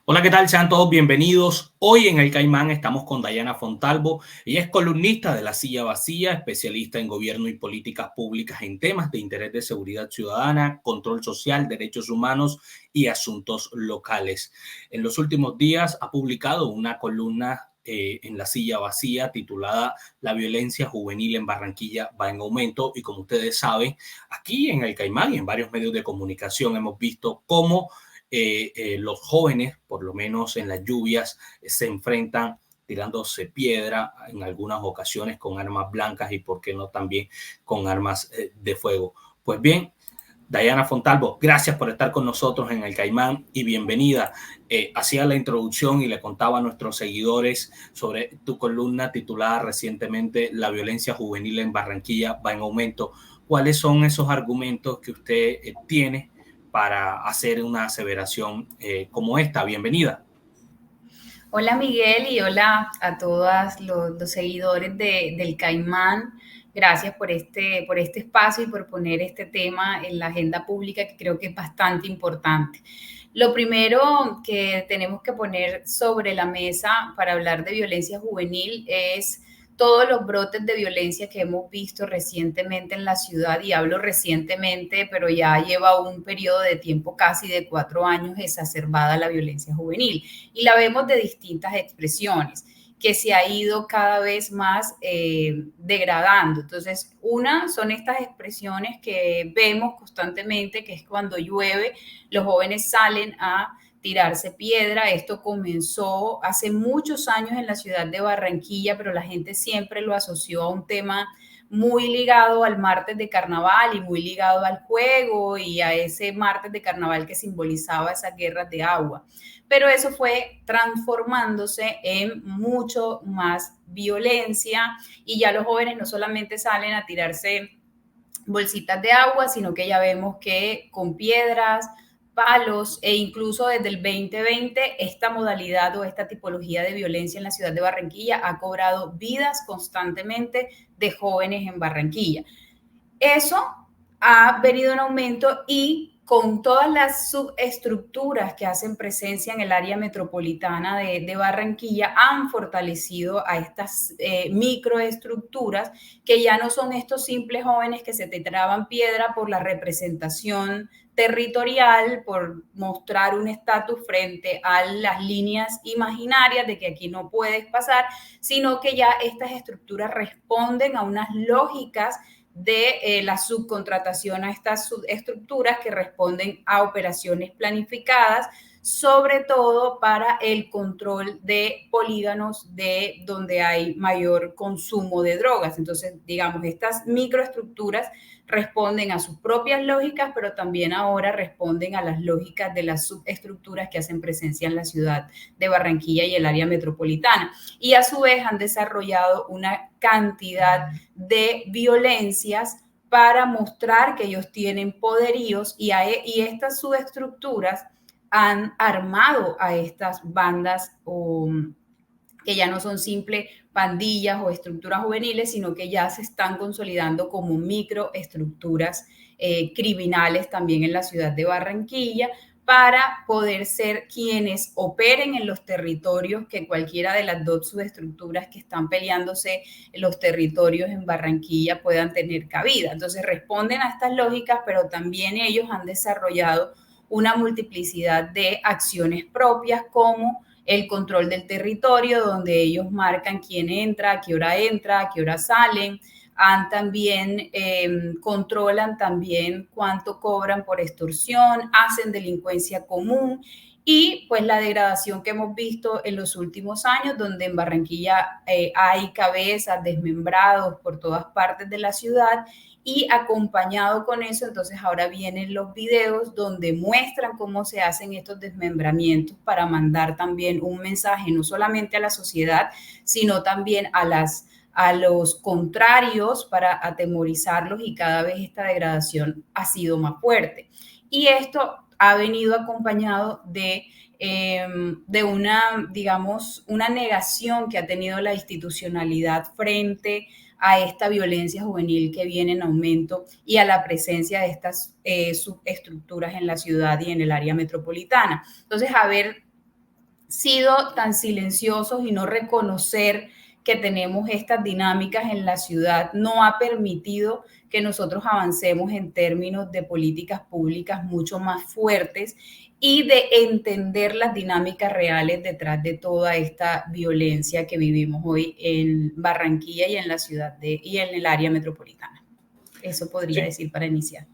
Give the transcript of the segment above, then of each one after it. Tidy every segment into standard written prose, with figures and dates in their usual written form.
Hola, ¿qué tal? Sean todos bienvenidos. Hoy en El Caimán estamos con Dayana Fontalvo. Ella es columnista de La Silla Vacía, especialista en gobierno y políticas públicas en temas de interés de seguridad ciudadana, control social, derechos humanos y asuntos locales. En los últimos días ha publicado una columna en La Silla Vacía titulada La violencia juvenil en Barranquilla va en aumento, y como ustedes saben, aquí en El Caimán y en varios medios de comunicación hemos visto cómo los jóvenes, por lo menos en las lluvias, se enfrentan tirándose piedra, en algunas ocasiones con armas blancas y por qué no también con armas de fuego. Pues bien, Dayana Fontalvo, gracias por estar con nosotros en El Caimán y bienvenida. Hacía la introducción y le contaba a nuestros seguidores sobre tu columna titulada recientemente La violencia juvenil en Barranquilla va en aumento. ¿Cuáles son esos argumentos que usted tiene para hacer una aseveración como esta? Bienvenida. Hola Miguel y hola a todos los seguidores del Caimán. Gracias por este espacio y por poner este tema en la agenda pública que creo que es bastante importante. Lo primero que tenemos que poner sobre la mesa para hablar de violencia juvenil es todos los brotes de violencia que hemos visto recientemente en la ciudad, y hablo recientemente, pero ya lleva un periodo de tiempo casi de 4 años exacerbada la violencia juvenil, y la vemos de distintas expresiones que se ha ido cada vez más degradando. Entonces, una son estas expresiones que vemos constantemente, que es cuando llueve, los jóvenes salen a tirarse piedra. Esto comenzó hace muchos años en la ciudad de Barranquilla, pero la gente siempre lo asoció a un tema muy ligado al martes de carnaval y muy ligado al juego y a ese martes de carnaval que simbolizaba esas guerras de agua. Pero eso fue transformándose en mucho más violencia, y ya los jóvenes no solamente salen a tirarse bolsitas de agua, sino que ya vemos que con piedras, palos, e incluso desde el 2020 esta modalidad o esta tipología de violencia en la ciudad de Barranquilla ha cobrado vidas constantemente de jóvenes en Barranquilla. Eso ha venido en aumento, y con todas las subestructuras que hacen presencia en el área metropolitana de Barranquilla, han fortalecido a estas microestructuras, que ya no son estos simples jóvenes que se te traban piedra por la representación territorial, por mostrar un estatus frente a las líneas imaginarias de que aquí no puedes pasar, sino que ya estas estructuras responden a unas lógicas de la subcontratación a estas subestructuras que responden a operaciones planificadas, sobre todo para el control de polígonos de donde hay mayor consumo de drogas. Entonces, digamos, estas microestructuras responden a sus propias lógicas, pero también ahora responden a las lógicas de las subestructuras que hacen presencia en la ciudad de Barranquilla y el área metropolitana. Y a su vez han desarrollado una cantidad de violencias para mostrar que ellos tienen poderíos, y estas subestructuras han armado a estas bandas que ya no son simples pandillas o estructuras juveniles, sino que ya se están consolidando como microestructuras criminales también en la ciudad de Barranquilla, para poder ser quienes operen en los territorios que cualquiera de las dos subestructuras que están peleándose en los territorios en Barranquilla puedan tener cabida. Entonces responden a estas lógicas, pero también ellos han desarrollado una multiplicidad de acciones propias, como el control del territorio, donde ellos marcan quién entra, a qué hora salen. También controlan también cuánto cobran por extorsión, hacen delincuencia común, y pues la degradación que hemos visto en los últimos años, donde en Barranquilla hay cabezas desmembrados por todas partes de la ciudad, y acompañado con eso, entonces ahora vienen los videos donde muestran cómo se hacen estos desmembramientos para mandar también un mensaje no solamente a la sociedad, sino también a los contrarios, para atemorizarlos, y cada vez esta degradación ha sido más fuerte. Y esto ha venido acompañado de una, digamos, una negación que ha tenido la institucionalidad frente a esta violencia juvenil que viene en aumento, y a la presencia de estas subestructuras en la ciudad y en el área metropolitana. Entonces, a ver, sido tan silenciosos y no reconocer que tenemos estas dinámicas en la ciudad no ha permitido que nosotros avancemos en términos de políticas públicas mucho más fuertes y de entender las dinámicas reales detrás de toda esta violencia que vivimos hoy en Barranquilla y en la ciudad y en el área metropolitana. Eso podría Sí. decir para iniciar.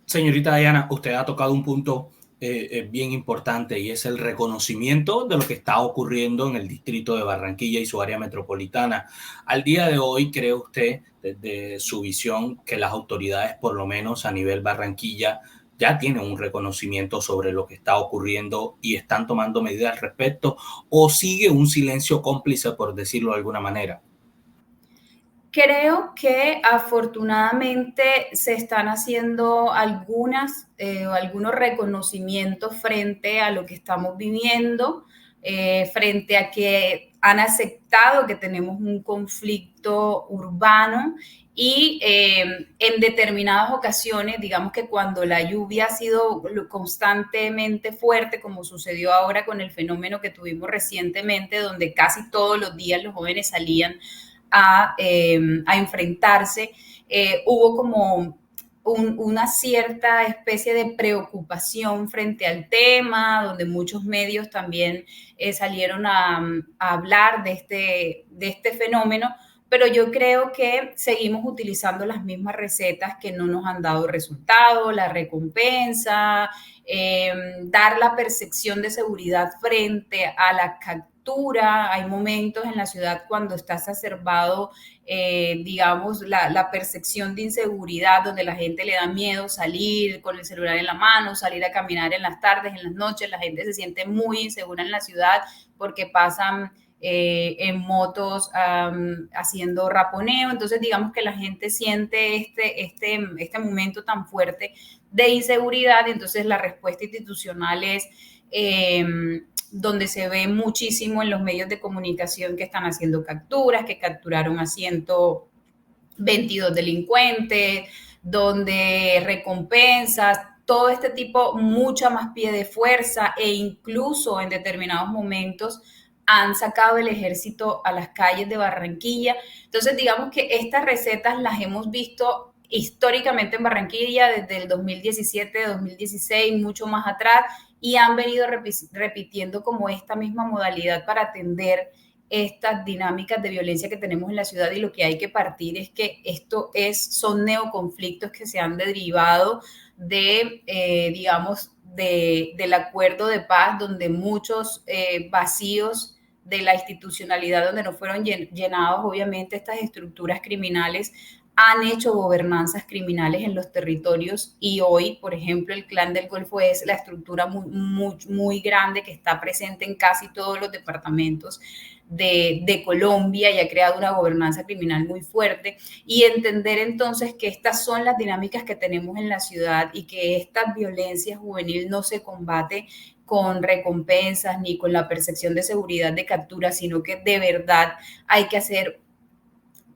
Señorita Diana, usted ha tocado un punto bien importante y es el reconocimiento de lo que está ocurriendo en el distrito de Barranquilla y su área metropolitana. Al día de hoy, ¿cree usted, desde su visión, que las autoridades, por lo menos a nivel Barranquilla, ya tienen un reconocimiento sobre lo que está ocurriendo y están tomando medidas al respecto, o sigue un silencio cómplice, por decirlo de alguna manera? Creo que afortunadamente se están haciendo algunos reconocimientos frente a lo que estamos viviendo, frente a que han aceptado que tenemos un conflicto urbano y en determinadas ocasiones, digamos que cuando la lluvia ha sido constantemente fuerte, como sucedió ahora con el fenómeno que tuvimos recientemente, donde casi todos los días los jóvenes salían a enfrentarse, hubo como una cierta especie de preocupación frente al tema, donde muchos medios también salieron a hablar de este fenómeno, pero yo creo que seguimos utilizando las mismas recetas que no nos han dado resultado, la recompensa, dar la percepción de seguridad frente a la captura. Hay momentos en la ciudad cuando está exacerbado, digamos, la percepción de inseguridad, donde la gente le da miedo salir con el celular en la mano, salir a caminar en las tardes, en las noches, la gente se siente muy insegura en la ciudad porque pasan en motos haciendo raponeo. Entonces, digamos que la gente siente este momento tan fuerte de inseguridad y entonces la respuesta institucional es donde se ve muchísimo en los medios de comunicación que están haciendo capturas, que capturaron a 122 delincuentes, donde recompensas, todo este tipo, mucha más pie de fuerza e incluso en determinados momentos han sacado el ejército a las calles de Barranquilla. Entonces, digamos que estas recetas las hemos visto históricamente en Barranquilla desde el 2017, 2016, mucho más atrás, y han venido repitiendo como esta misma modalidad para atender estas dinámicas de violencia que tenemos en la ciudad, y lo que hay que partir es que son neoconflictos que se han derivado digamos, del acuerdo de paz, donde muchos vacíos de la institucionalidad, donde no fueron llenados, obviamente, estas estructuras criminales han hecho gobernanzas criminales en los territorios, y hoy, por ejemplo, el Clan del Golfo es la estructura muy grande que está presente en casi todos los departamentos de Colombia y ha creado una gobernanza criminal muy fuerte, y entender entonces que estas son las dinámicas que tenemos en la ciudad y que esta violencia juvenil no se combate con recompensas ni con la percepción de seguridad de captura, sino que de verdad hay que hacer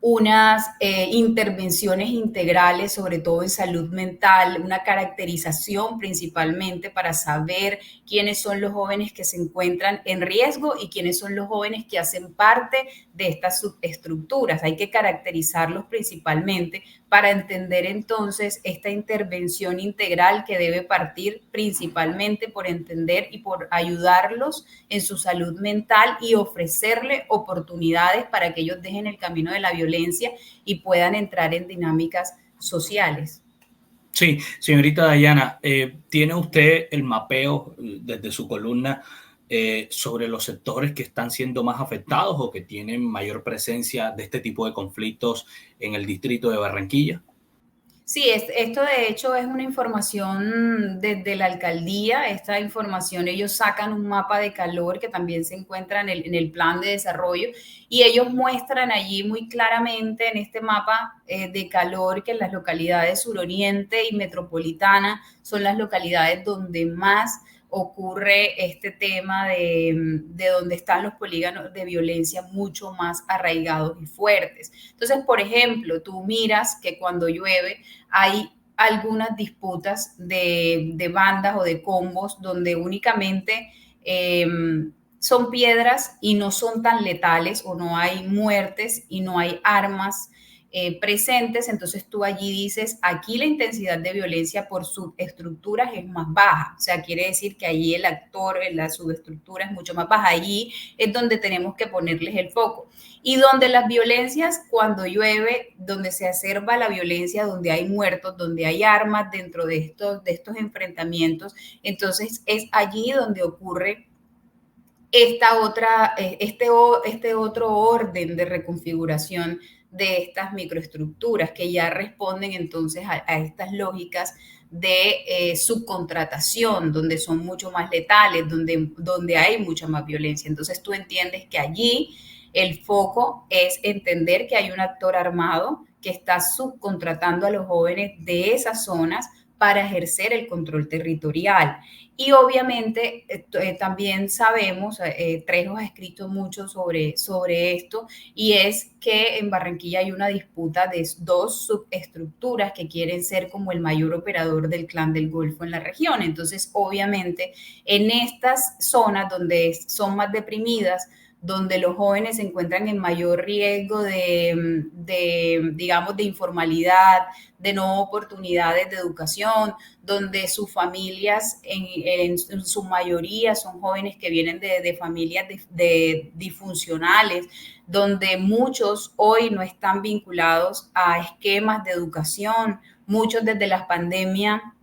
unas intervenciones integrales, sobre todo en salud mental, una caracterización principalmente para saber quiénes son los jóvenes que se encuentran en riesgo y quiénes son los jóvenes que hacen parte de estas subestructuras. Hay que caracterizarlos principalmente para entender entonces esta intervención integral que debe partir principalmente por entender y por ayudarlos en su salud mental y ofrecerle oportunidades para que ellos dejen el camino de la violencia y puedan entrar en dinámicas sociales. Sí, señorita Dayana, ¿tiene usted el mapeo desde su columna sobre los sectores que están siendo más afectados o que tienen mayor presencia de este tipo de conflictos en el distrito de Barranquilla? Sí, esto de hecho es una información desde la alcaldía. Esta información, ellos sacan un mapa de calor que también se encuentra en el plan de desarrollo, y ellos muestran allí muy claramente en este mapa de calor que las localidades suroriente y metropolitana son las localidades donde más ocurre este tema de donde están los polígonos de violencia mucho más arraigados y fuertes. Entonces, por ejemplo, tú miras que cuando llueve hay algunas disputas de bandas o de combos donde únicamente son piedras y no son tan letales, o no hay muertes y no hay armas presentes, entonces tú allí dices, aquí la intensidad de violencia por subestructuras es más baja, o sea, quiere decir que allí el actor en la subestructura es mucho más baja, allí es donde tenemos que ponerles el foco. Y donde las violencias, cuando llueve, donde se exacerba la violencia, donde hay muertos, donde hay armas dentro de estos enfrentamientos, entonces es allí donde ocurre este otro orden de reconfiguración de estas microestructuras que ya responden entonces a estas lógicas de subcontratación, donde son mucho más letales, donde hay mucha más violencia. Entonces tú entiendes que allí el foco es entender que hay un actor armado que está subcontratando a los jóvenes de esas zonas para ejercer el control territorial. Y obviamente también sabemos, Trejo ha escrito mucho sobre esto, y es que en Barranquilla hay una disputa de dos subestructuras que quieren ser como el mayor operador del Clan del Golfo en la región. Entonces, obviamente, en estas zonas donde son más deprimidas, donde los jóvenes se encuentran en mayor riesgo digamos, de informalidad, de no oportunidades de educación, donde sus familias en su mayoría son jóvenes que vienen de familias de disfuncionales, donde muchos hoy no están vinculados a esquemas de educación, muchos desde la pandemia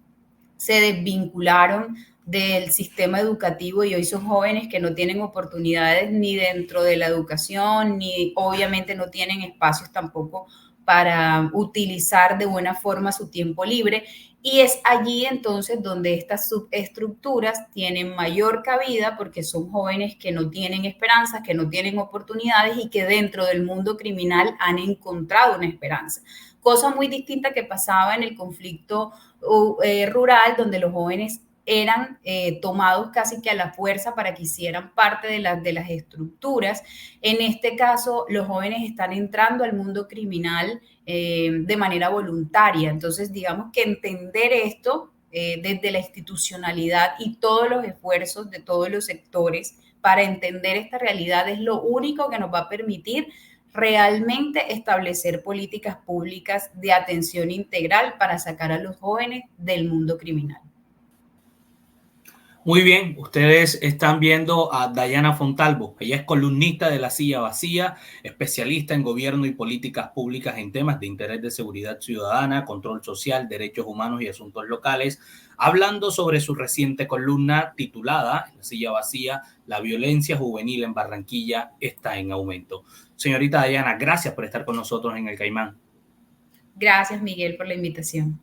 se desvincularon del sistema educativo y hoy son jóvenes que no tienen oportunidades ni dentro de la educación, ni obviamente no tienen espacios tampoco para utilizar de buena forma su tiempo libre. Y es allí entonces donde estas subestructuras tienen mayor cabida, porque son jóvenes que no tienen esperanzas, que no tienen oportunidades y que dentro del mundo criminal han encontrado una esperanza. Cosa muy distinta que pasaba en el conflicto rural, donde los jóvenes eran tomados casi que a la fuerza para que hicieran parte de las estructuras. En este caso, los jóvenes están entrando al mundo criminal de manera voluntaria. Entonces, digamos que entender esto desde la institucionalidad y todos los esfuerzos de todos los sectores para entender esta realidad es lo único que nos va a permitir realmente establecer políticas públicas de atención integral para sacar a los jóvenes del mundo criminal. Muy bien, ustedes están viendo a Dayana Fontalvo. Ella es columnista de La Silla Vacía, especialista en gobierno y políticas públicas en temas de interés de seguridad ciudadana, control social, derechos humanos y asuntos locales, hablando sobre su reciente columna titulada La Silla Vacía, la violencia juvenil en Barranquilla está en aumento. Señorita Dayana, gracias por estar con nosotros en El Caimán. Gracias, Miguel, por la invitación.